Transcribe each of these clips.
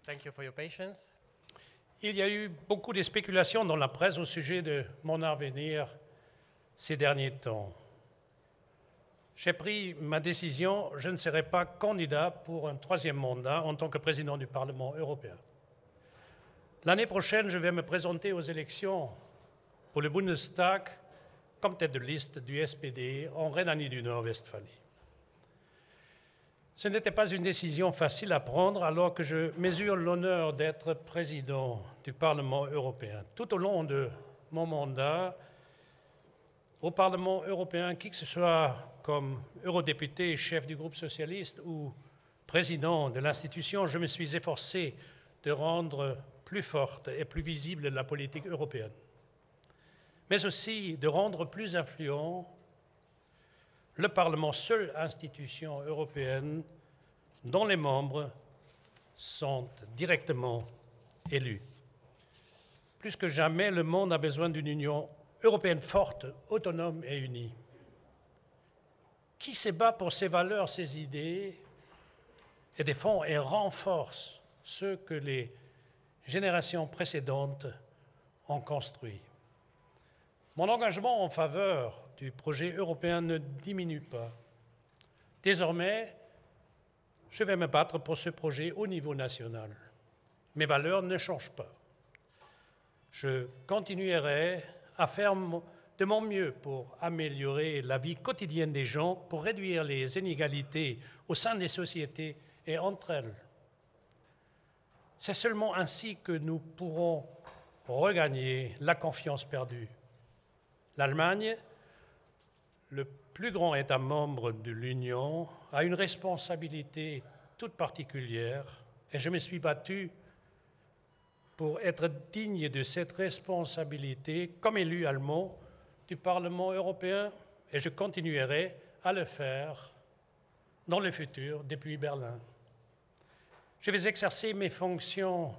Thank you for your patience. Il y a eu beaucoup de spéculations dans la presse au sujet de mon avenir ces derniers temps. J'ai pris ma décision, je ne serai pas candidat pour un troisième mandat en tant que président du Parlement européen. L'année prochaine, je vais me présenter aux élections pour le Bundestag comme tête de liste du SPD en Rhénanie du Nord-Westphalie. Ce n'était pas une décision facile à prendre alors que je mesure l'honneur d'être président du Parlement européen. Tout au long de mon mandat au Parlement européen, qui que ce soit comme eurodéputé, chef du groupe socialiste ou président de l'institution, je me suis efforcé de rendre plus forte et plus visible la politique européenne, mais aussi de rendre plus influent le Parlement, seule institution européenne dont les membres sont directement élus. Plus que jamais, le monde a besoin d'une Union européenne forte, autonome et unie, qui se bat pour ses valeurs, ses idées, et défend et renforce ceux que les générations précédentes ont construits. Mon engagement en faveur du projet européen ne diminue pas. Désormais, je vais me battre pour ce projet au niveau national. Mes valeurs ne changent pas. Je continuerai à faire de mon mieux pour améliorer la vie quotidienne des gens, pour réduire les inégalités au sein des sociétés et entre elles. C'est seulement ainsi que nous pourrons regagner la confiance perdue. L'Allemagne, le plus grand État membre de l'Union, a une responsabilité toute particulière et je me suis battu pour être digne de cette responsabilité comme élu allemand du Parlement européen et je continuerai à le faire dans le futur depuis Berlin. Je vais exercer mes fonctions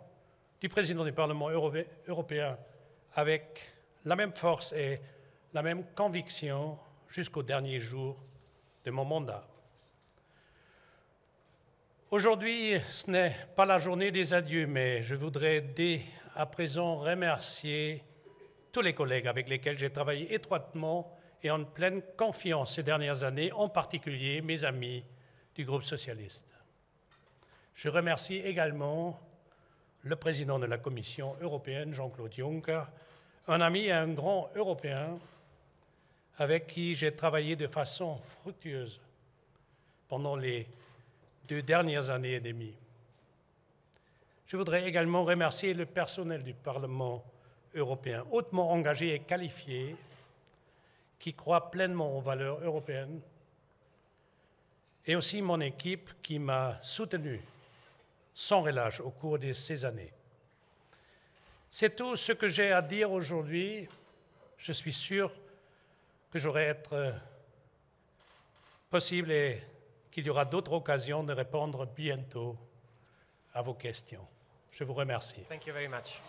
du président du Parlement européen avec la même force et la même conviction jusqu'au dernier jour de mon mandat. Aujourd'hui, ce n'est pas la journée des adieux, mais je voudrais dès à présent remercier tous les collègues avec lesquels j'ai travaillé étroitement et en pleine confiance ces dernières années, en particulier mes amis du groupe socialiste. Je remercie également le président de la Commission européenne, Jean-Claude Juncker, un ami et un grand Européen avec qui j'ai travaillé de façon fructueuse pendant les 2 dernières années et demie. Je voudrais également remercier le personnel du Parlement européen, hautement engagé et qualifié, qui croit pleinement aux valeurs européennes, et aussi mon équipe qui m'a soutenu sans relâche au cours de ces années. C'est tout ce que j'ai à dire aujourd'hui. Je suis sûr que j'aurai être possible et qu'il y aura d'autres occasions de répondre bientôt à vos questions. Je vous remercie. Thank you very much.